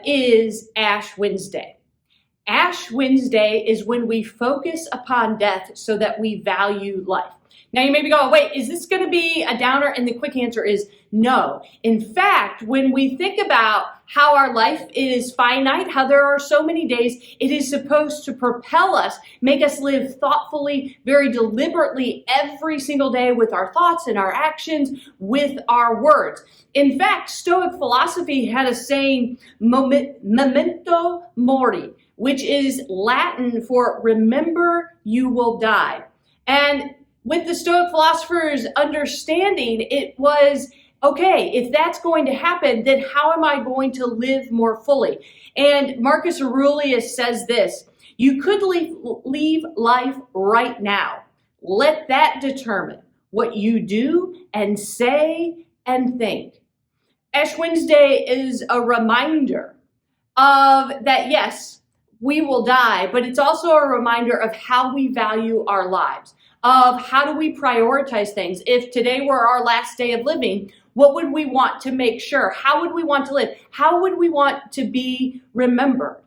is Ash Wednesday? Ash Wednesday is when we focus upon death so that we value life. Now you may be going, wait, is this going to be a downer? And the quick answer is no. In fact, when we think about how our life is finite, how there are so many days, it is supposed to propel us, make us live thoughtfully, very deliberately every single day with our thoughts and our actions, with our words. In fact, Stoic philosophy had a saying, Memento Mori, which is Latin for remember you will die. And with the Stoic philosophers' understanding, it was, okay, if that's going to happen, then how am I going to live more fully? And Marcus Aurelius says this, you could leave life right now. Let that determine what you do and say and think. Ash Wednesday is a reminder of that, yes, we will die, but it's also a reminder of how we value our lives, of how do we prioritize things. If today were our last day of living, what would we want to make sure? How would we want to live? How would we want to be remembered?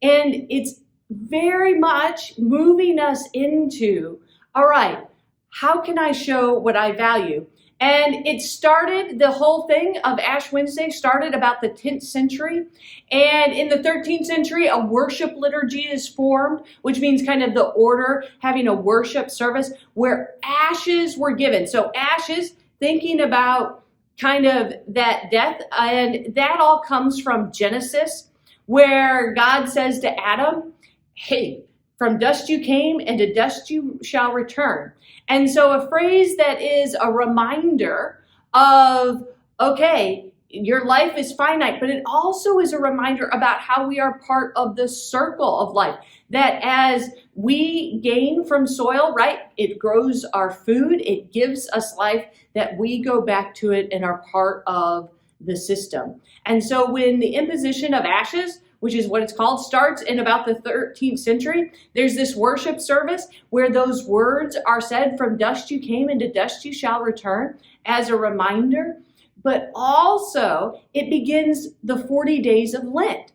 And it's very much moving us into, all right, how can I show what I value? And it started, the whole thing of Ash Wednesday started about the 10th century. And in the 13th century, a worship liturgy is formed, which means kind of the order having a worship service where ashes were given. So ashes, thinking about kind of that death, and that all comes from Genesis, where God says to Adam, hey, from dust you came, and to dust you shall return. And so a phrase that is a reminder of, okay, your life is finite, but it also is a reminder about how we are part of the circle of life. That as we gain from soil, right, it grows our food, it gives us life, that we go back to it and are part of the system. And so when the imposition of ashes, which is what it's called, starts in about the 13th century. There's this worship service where those words are said, from dust you came and to dust you shall return, as a reminder. But also it begins the 40 days of Lent.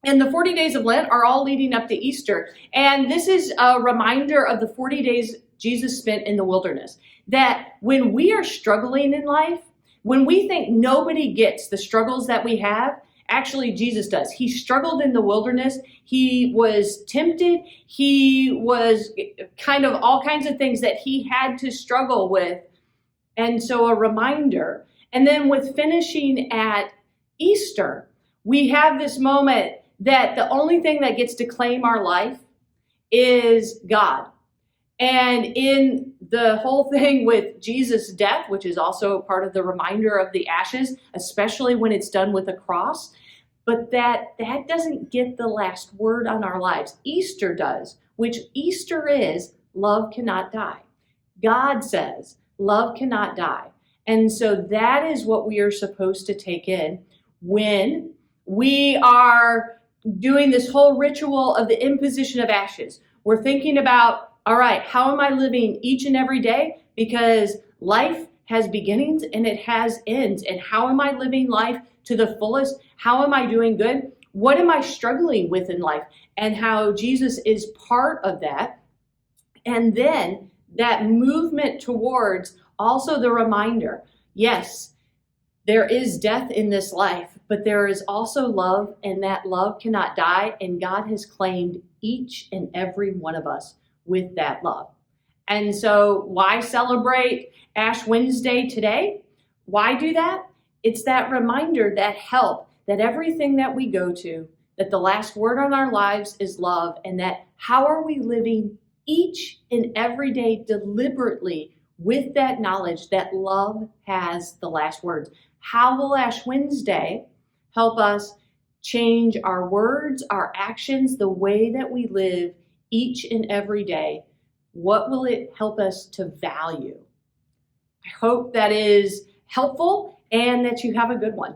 And the 40 days of Lent are all leading up to Easter. And this is a reminder of the 40 days Jesus spent in the wilderness. That when we are struggling in life, when we think nobody gets the struggles that we have, actually, Jesus does. He struggled in the wilderness. He was tempted. He was kind of all kinds of things that he had to struggle with. And so a reminder. And then with finishing at Easter, we have this moment that the only thing that gets to claim our life is God. And in the whole thing with Jesus' death, which is also part of the reminder of the ashes, especially when it's done with a cross, but that doesn't get the last word on our lives. Easter does, which Easter is love cannot die. God says love cannot die. And so that is what we are supposed to take in when we are doing this whole ritual of the imposition of ashes. We're thinking about, all right, how am I living each and every day? Because life has beginnings and it has ends. And how am I living life to the fullest? How am I doing good? What am I struggling with in life? And how Jesus is part of that. And then that movement towards also the reminder, yes, there is death in this life, but there is also love, and that love cannot die. And God has claimed each and every one of us with that love. And so why celebrate Ash Wednesday today? Why do that? It's that reminder, that help, that everything that we go to, that the last word on our lives is love, and that how are we living each and every day deliberately with that knowledge that love has the last words. How will Ash Wednesday help us change our words, our actions, the way that we live each and every day? What will it help us to value? I hope that is helpful and that you have a good one.